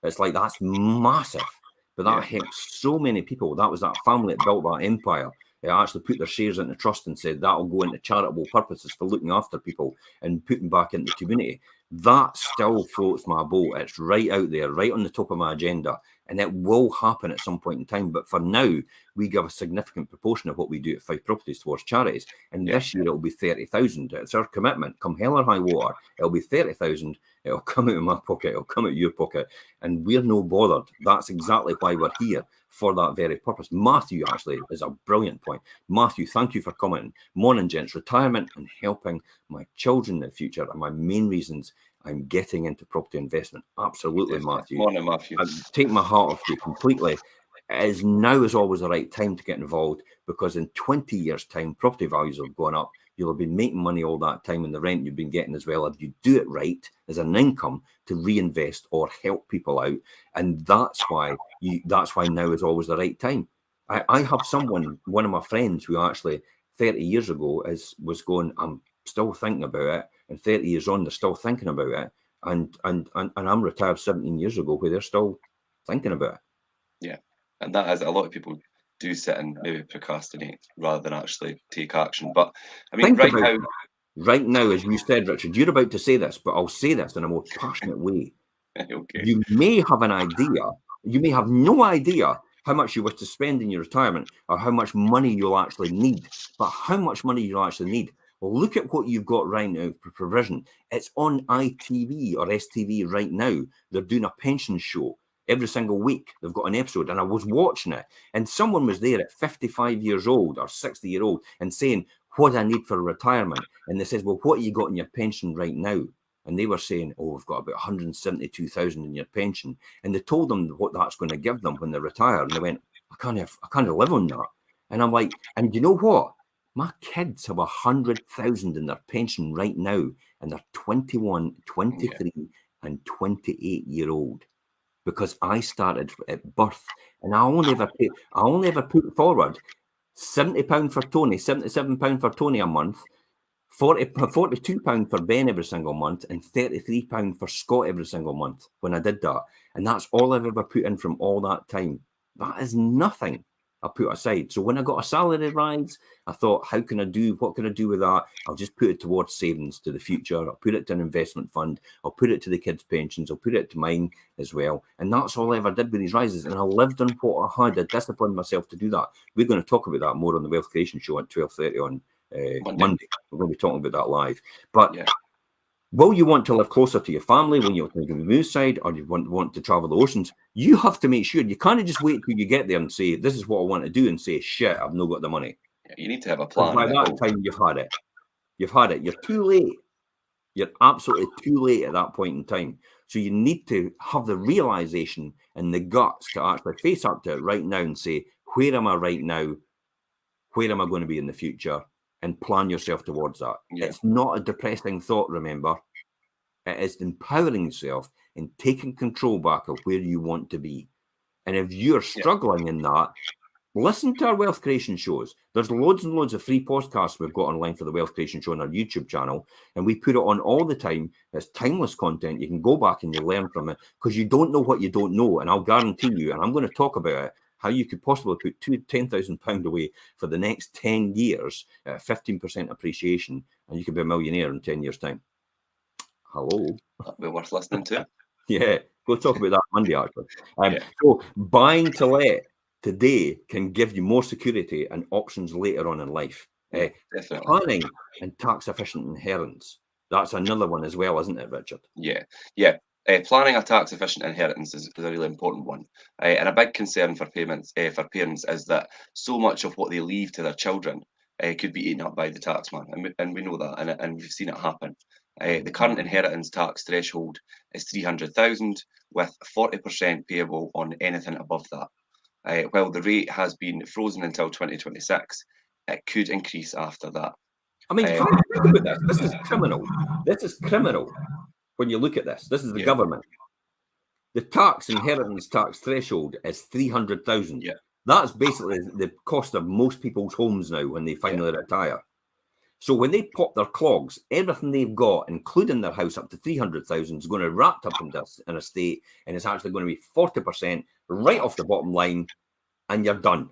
It's like that's massive. But that helps so many people. That was that family that built that empire. They actually put their shares into trust and said that'll go into charitable purposes for looking after people and putting back into the community. That still floats my boat. It's right out there, right on the top of my agenda. And it will happen at some point in time. But for now, we give a significant proportion of what we do at Fife Properties towards charities. And this year it'll be 30,000. It's our commitment. Come hell or high water, it'll be 30,000. It'll come out of my pocket. It'll come out of your pocket. And we're no bothered. That's exactly why we're here, for that very purpose. Matthew actually is a brilliant point. Matthew, thank you for coming. Morning, gents. Retirement and helping my children in the future are my main reasons I'm getting into property investment. Absolutely, Matthew. Morning, Matthew. I take my heart off you completely. Now is always the right time to get involved, because in 20 years' time, property values have gone up. You'll have been making money all that time in the rent you've been getting as well. If you do it right as an income to reinvest or help people out, and that's why now is always the right time. I have one of my friends who actually 30 years ago was going, I'm still thinking about it, and 30 years on, they're still thinking about it. And I'm retired 17 years ago, where they're still thinking about it. Yeah, and that is, a lot of people do sit and maybe procrastinate rather than actually take action. But I mean, right now, as you said, Richard, you're about to say this, but I'll say this in a more passionate way. Okay. You may have an idea. You may have no idea how much you wish to spend in your retirement or how much money you'll actually need. But how much money you'll actually need, well, look at what you've got right now for provision. It's on ITV or STV right now. They're doing a pension show. Every single week, they've got an episode, and I was watching it, and someone was there at 55 years old or 60-year-old and saying, what I need for retirement. And they says, well, what you got in your pension right now? And they were saying, oh, we've got about 172,000 in your pension. And they told them what that's going to give them when they retire. And they went, I can't live on that. And I'm like, and you know what? My kids have 100,000 in their pension right now, and they're 21, 23, and 28-year-old. Because I started at birth, and I only ever put forward £70 for Tony, £77 for Tony a month, £42 for Ben every single month, and £33 for Scott every single month when I did that. And that's all I've ever put in from all that time. That is nothing I put aside. So when I got a salary rise, I thought, what can I do with that? I'll just put it towards savings to the future. I'll put it to an investment fund. I'll put it to the kids' pensions. I'll put it to mine as well. And that's all I ever did with these rises. And I lived on what I had. I disciplined myself to do that. We're going to talk about that more on the Wealth Creation Show at 12:30 on Monday. We're going to be talking about that live. But will you want to live closer to your family when you're thinking of the move side, or you want to travel the oceans? You have to make sure you can't just wait till you get there and say, this is what I want to do, and say, shit, I've not got the money. You need to have a plan. By that time, you've had it. You're too late. You're absolutely too late at that point in time. So you need to have the realization and the guts to actually face up to it right now and say, where am I right now? Where am I going to be in the future? And plan yourself towards that. It's not a depressing thought, remember. It is empowering yourself and taking control back of where you want to be. And if you're struggling in that, listen to our Wealth Creation shows. There's loads and loads of free podcasts we've got online for the Wealth Creation Show on our YouTube channel, and we put it on all the time. It's timeless content. You can go back and you learn from it, because you don't know what you don't know. And I'll guarantee you, and I'm going to talk about it, how you could possibly put £10,000 away for the next 10 years at 15% appreciation, and you could be a millionaire in 10 years' time. Hello. That'd be worth listening to. Yeah, go talk about that Monday, actually. So buying to let today can give you more security and options later on in life. Planning and tax-efficient inheritance. That's another one as well, isn't it, Richard? Yeah. Planning a tax-efficient inheritance is a really important one, and a big concern for parents is that so much of what they leave to their children could be eaten up by the taxman, and we know that, and we've seen it happen. The current inheritance tax threshold is £300,000, with 40% payable on anything above that. While the rate has been frozen until 2026, it could increase after that. I mean, think about this. This is criminal. This is criminal. When you look at this is the government. The inheritance tax threshold is 300,000. That's basically the cost of most people's homes now when they finally retire. So when they pop their clogs, everything they've got, including their house up to 300,000, is going to wrapped up in an estate, and it's actually going to be 40% right off the bottom line, and you're done.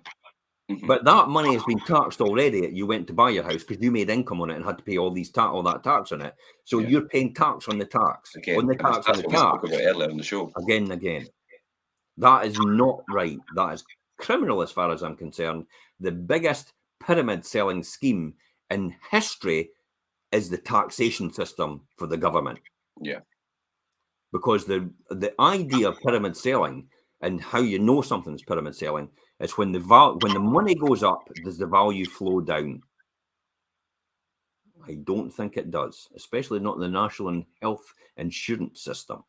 But that money has been taxed already. You went to buy your house because you made income on it and had to pay all that tax on it. So you're paying tax on the tax. On the tax on the tax. We spoke about earlier in the show. Again and again. That is not right. That is criminal as far as I'm concerned. The biggest pyramid selling scheme in history is the taxation system for the government. Because the idea of pyramid selling and how you know something's pyramid selling is when the money goes up, does the value flow down? I don't think it does, especially not the national health insurance system.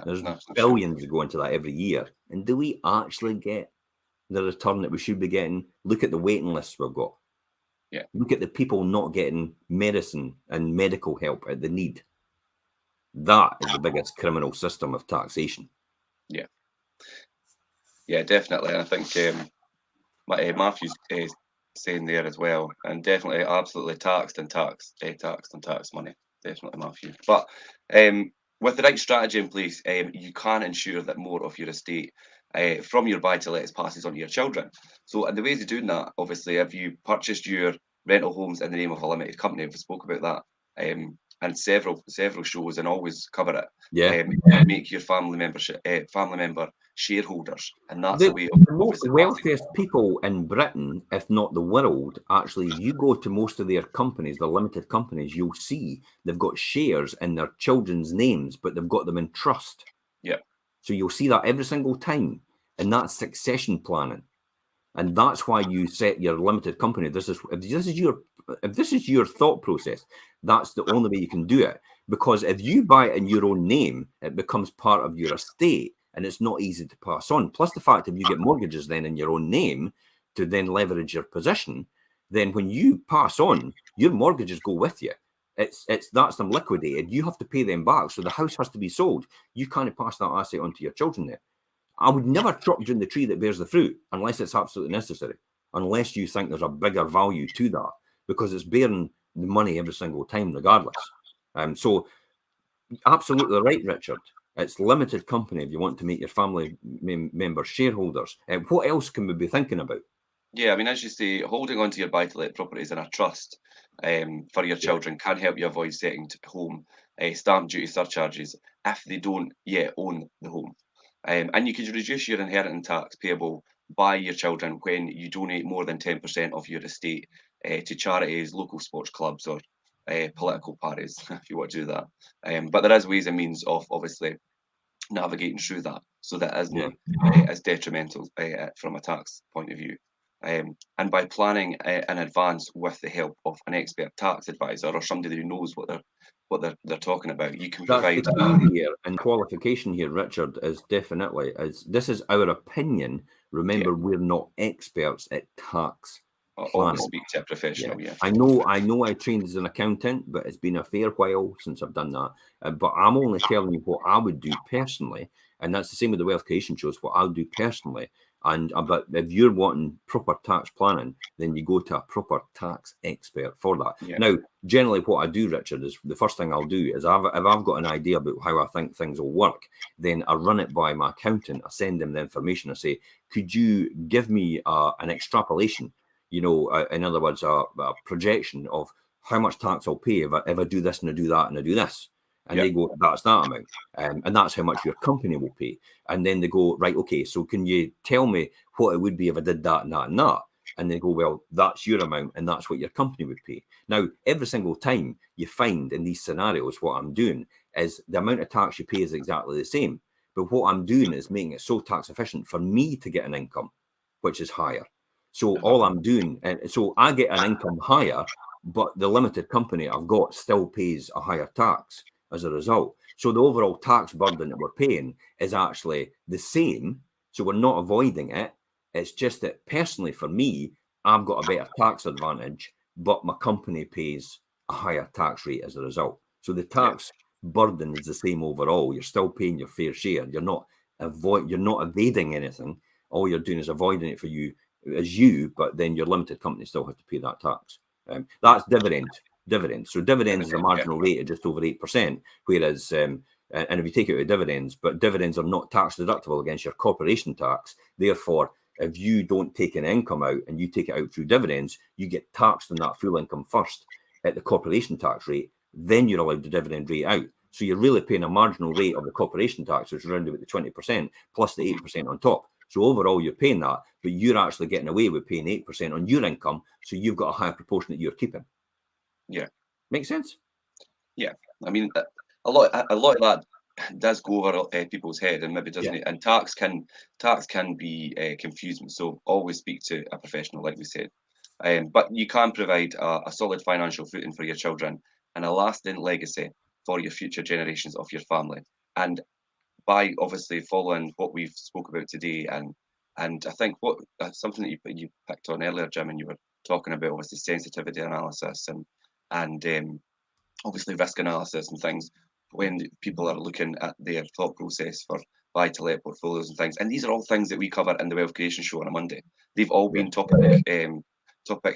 There's billions that go into that every year. And do we actually get the return that we should be getting? Look at the waiting lists we've got. Look at the people not getting medicine and medical help at the need. That is the biggest criminal system of taxation. Yeah, definitely. And I think Matthew's saying there as well, and definitely absolutely taxed and taxed money. Definitely, Matthew. But with the right strategy in place, you can ensure that more of your estate from your buy-to-let passes on to your children. So, and the ways of doing that, obviously, if you purchased your rental homes in the name of a limited company, we spoke about that, and several shows, and always cover it. Make your family member shareholders, and that's the way of the most wealthiest people in Britain, if not the world. Actually, if you go to most of their companies, the limited companies, you'll see they've got shares in their children's names, but they've got them in trust. So you'll see that every single time, and that's succession planning. And that's why you set your limited company. If this is your thought process, that's the only way you can do it. Because if you buy it in your own name, it becomes part of your estate, and it's not easy to pass on. Plus the fact if you get mortgages then in your own name to then leverage your position, then when you pass on, your mortgages go with you. That's them liquidated. You have to pay them back. So the house has to be sold. You can't pass that asset on to your children there. I would never chop down the tree that bears the fruit unless it's absolutely necessary, unless you think there's a bigger value to that, because it's bearing the money every single time regardless. So absolutely right, Richard. It's limited company if you want to make your family members shareholders. What else can we be thinking about? Yeah, I mean, as you say, holding on to your buy-to-let properties in a trust for your children can help you avoid setting home stamp duty surcharges if they don't yet own the home. And you could reduce your inheritance tax payable by your children when you donate more than 10% of your estate to charities, local sports clubs, or political parties, if you want to do that. But there is ways and means of obviously navigating through that, so that isn't as detrimental from a tax point of view. And by planning in advance with the help of an expert tax advisor or somebody who knows what they're talking about, you can provide. That's the key here, and qualification here, Richard, is definitely this is our opinion. Remember, we're not experts at tax planning. Always speak to a professional. I know I trained as an accountant, but it's been a fair while since I've done that. But I'm only telling you what I would do personally, and that's the same with the wealth creation shows. What I'll do personally, and but if you're wanting proper tax planning, then you go to a proper tax expert for that. Now, generally, what I do, Richard, is the first thing I'll do is if I've got an idea about how I think things will work, then I run it by my accountant. I send them the information. I say, could you give me an extrapolation? You know, in other words, a projection of how much tax I'll pay if I do this and I do that and I do this. And they go, that's that amount. And that's how much your company will pay. And then they go, right, okay, so can you tell me what it would be if I did that and that and that? And they go, well, that's your amount and that's what your company would pay. Now, every single time you find in these scenarios, what I'm doing is the amount of tax you pay is exactly the same. But what I'm doing is making it so tax efficient for me to get an income, which is higher. So all I'm doing, so I get an income higher, but the limited company I've got still pays a higher tax as a result. So the overall tax burden that we're paying is actually the same. So we're not avoiding it. It's just that personally for me, I've got a better tax advantage, but my company pays a higher tax rate as a result. So the tax burden is the same overall. You're still paying your fair share. You're not evading anything. All you're doing is avoiding it for you as you, but then your limited company still has to pay that tax. That's dividends. So dividends is a marginal rate of just over 8%, whereas and if you take it out of dividends, but dividends are not tax deductible against your corporation tax. Therefore, if you don't take an income out and you take it out through dividends, you get taxed on that full income first at the corporation tax rate. Then you're allowed the dividend rate out. So you're really paying a marginal rate of the corporation tax, which is around about the 20% plus the 8% on top. So overall, you're paying that, but you're actually getting away with paying 8% on your income. So you've got a higher proportion that you're keeping. Yeah. Makes sense? Yeah. I mean, a lot of that does go over people's head and maybe doesn't it? And tax can be confusing. So always speak to a professional, like we said. But you can provide a solid financial footing for your children and a lasting legacy for your future generations of your family. And by obviously following what we've spoke about today, and I think what something that you picked on earlier, Jim, and you were talking about obviously sensitivity analysis and obviously risk analysis and things when people are looking at their thought process for buy-to-let portfolios and things. And these are all things that we cover in the Wealth Creation Show on a Monday. They've all been topic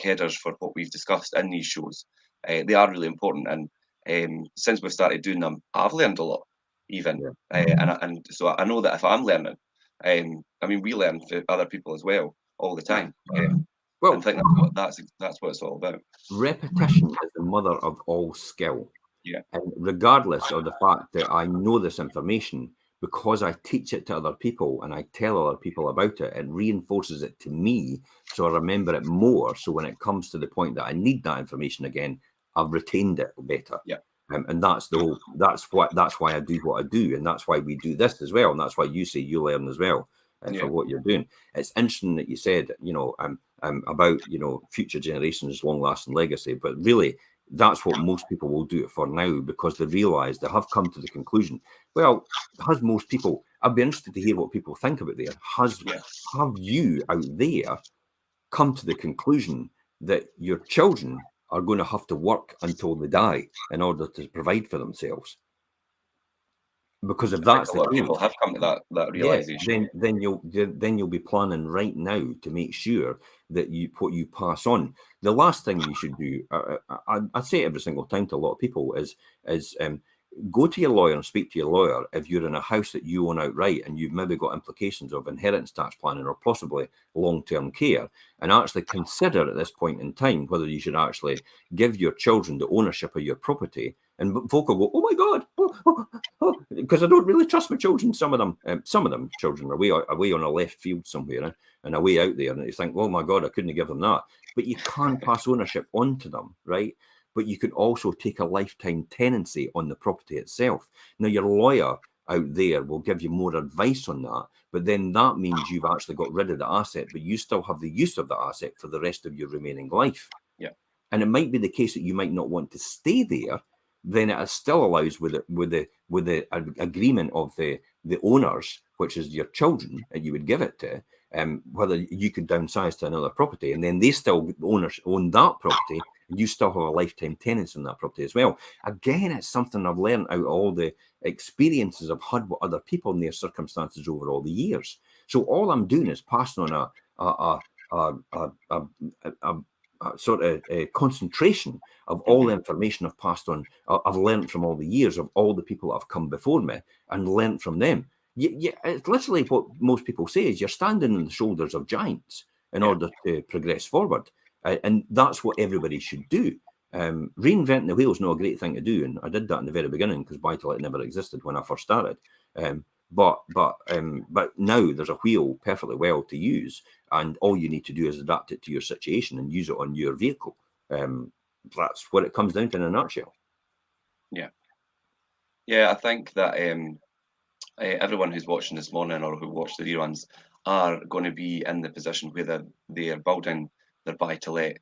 headers for what we've discussed in these shows. They are really important, and since we've started doing them, I've learned a lot. And so I know that if I'm learning, I mean, we learn from other people as well all the time. Well, I think that's what it's all about. Repetition is the mother of all skill. Yeah. And regardless of the fact that I know this information, because I teach it to other people and I tell other people about it, it reinforces it to me. So I remember it more. So when it comes to the point that I need that information again, I've retained it better. Yeah. And that's why I do what I do. And that's why we do this as well. And that's why you say you learn as well for what you're doing. It's interesting that you said, about, future generations' long-lasting legacy. But really, that's what most people will do it for now, because they realise they have come to the conclusion. Well, has most people, I'd be interested to hear what people think about there. Have you out there come to the conclusion that your children are going to have to work until they die in order to provide for themselves. Because if that's a the lot of case, people have come to that realization. then you'll be planning right now to make sure that what you pass on. The last thing you should do, I say every single time to a lot of people, is go to your lawyer and speak to your lawyer if you're in a house that you own outright and you've maybe got implications of inheritance tax planning or possibly long-term care, and actually consider at this point in time whether you should actually give your children the ownership of your property. And folk will go, oh my God, because I don't really trust my children. Some of them children are away on a left field somewhere and away out there, and you think, oh my God, I couldn't give them that. But you can pass ownership on to them, right? But you could also take a lifetime tenancy on the property itself. Now, your lawyer out there will give you more advice on that, but then that means you've actually got rid of the asset, but you still have the use of the asset for the rest of your remaining life. Yeah. And it might be the case that you might not want to stay there. Then it still allows with the agreement of the owners, which is your children, that you would give it to, whether you could downsize to another property, and then they still own that property, and you still have a lifetime tenancy on that property as well. Again, it's something I've learned out of all the experiences I've had with other people in their circumstances over all the years. So all I'm doing is passing on a sort of a concentration of all the information I've passed on, I've learned from all the years of all the people that have come before me and learned from them. It's literally what most people say is you're standing on the shoulders of giants in order to progress forward. And that's what everybody should do. Reinventing the wheel is not a great thing to do. And I did that in the very beginning because BuyToLet never existed when I first started. But now there's a wheel perfectly well to use, and all you need to do is adapt it to your situation and use it on your vehicle. That's what it comes down to in a nutshell. Yeah, I think that everyone who's watching this morning or who watched the reruns are going to be in the position where they're building their BuyToLet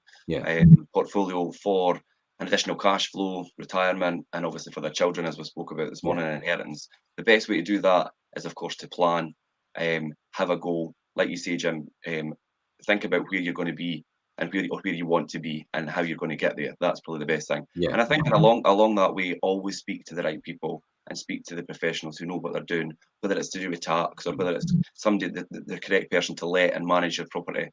portfolio for an additional cash flow, retirement, and obviously for their children, as we spoke about this morning, inheritance. The best way to do that is, of course, to plan, have a goal. Like you say, Jim, think about where you're going to be and where you want to be and how you're going to get there. That's probably the best thing. Yeah. And I think along that way, always speak to the right people and speak to the professionals who know what they're doing, whether it's to do with tax or whether it's somebody, the correct person to let and manage your property.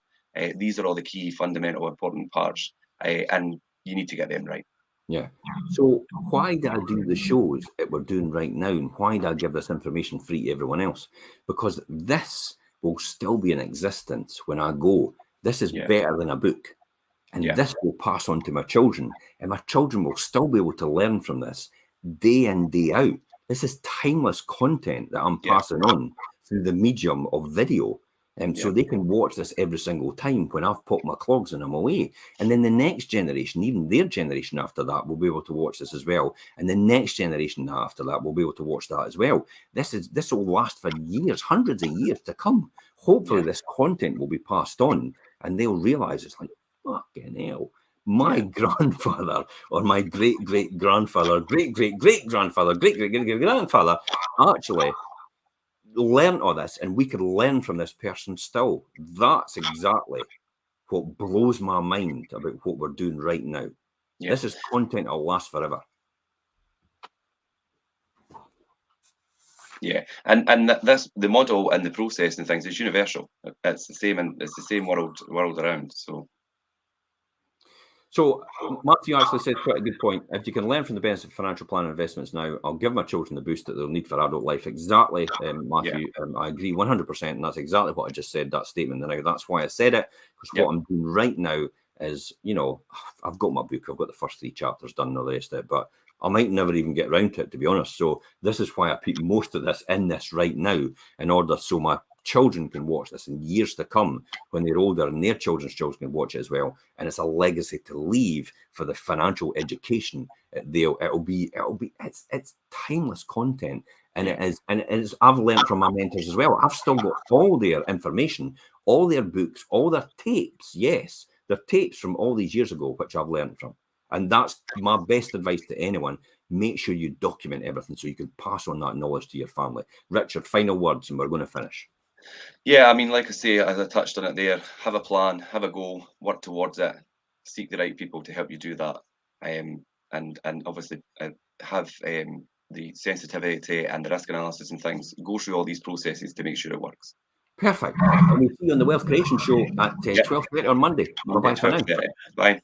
These are all the key, fundamental, important parts, and you need to get them right. Yeah. So why do I do the shows that we're doing right now, and why do I give this information free to everyone else? Because this will still be in existence when I go. This is better than a book. And this will pass on to my children, and my children will still be able to learn from this day in, day out. This is timeless content that I'm passing on through the medium of video. So they can watch this every single time when I've popped my clogs and I'm away. And then the next generation, even their generation after that, will be able to watch this as well. And the next generation after that will be able to watch that as well. This will last for years, hundreds of years to come. Hopefully this content will be passed on and they'll realize it's like, fucking hell, my grandfather or my great-great-grandfather, great-great-great-grandfather, great-great-great-grandfather actually learned all this, and we could learn from this person still. That's exactly what blows my mind about what we're doing right now. This is content that'll last forever. Yeah, and the model and the process and things is universal. It's the same, and it's the same world around. So Matthew actually said quite a good point. If you can learn from the benefits of financial planning investments now, I'll give my children the boost that they'll need for adult life. Exactly, Matthew. I agree 100%, and that's exactly what I just said, that statement. And that's why I said it, because what I'm doing right now is, I've got my book. I've got the first 3 chapters done and all the rest of it, but I might never even get around to it, to be honest. So this is why I put most of this in this right now, in order so my children can watch this in years to come when they're older, and their children's children can watch it as well. And it's a legacy to leave for the financial education. It's timeless content, and it is. I've learned from my mentors as well. I've still got all their information, all their books, all their tapes. Yes, they're tapes from all these years ago, which I've learned from. And that's my best advice to anyone. Make sure you document everything so you can pass on that knowledge to your family. Richard, final words, and we're going to finish. Yeah, I mean, like I say, as I touched on it there, have a plan, have a goal, work towards it, seek the right people to help you do that, and obviously have the sensitivity and the risk analysis and things. Go through all these processes to make sure it works. Perfect. And we'll see you on the Wealth Creation Show at 12:30 on Monday. Bye-bye for now. Bye.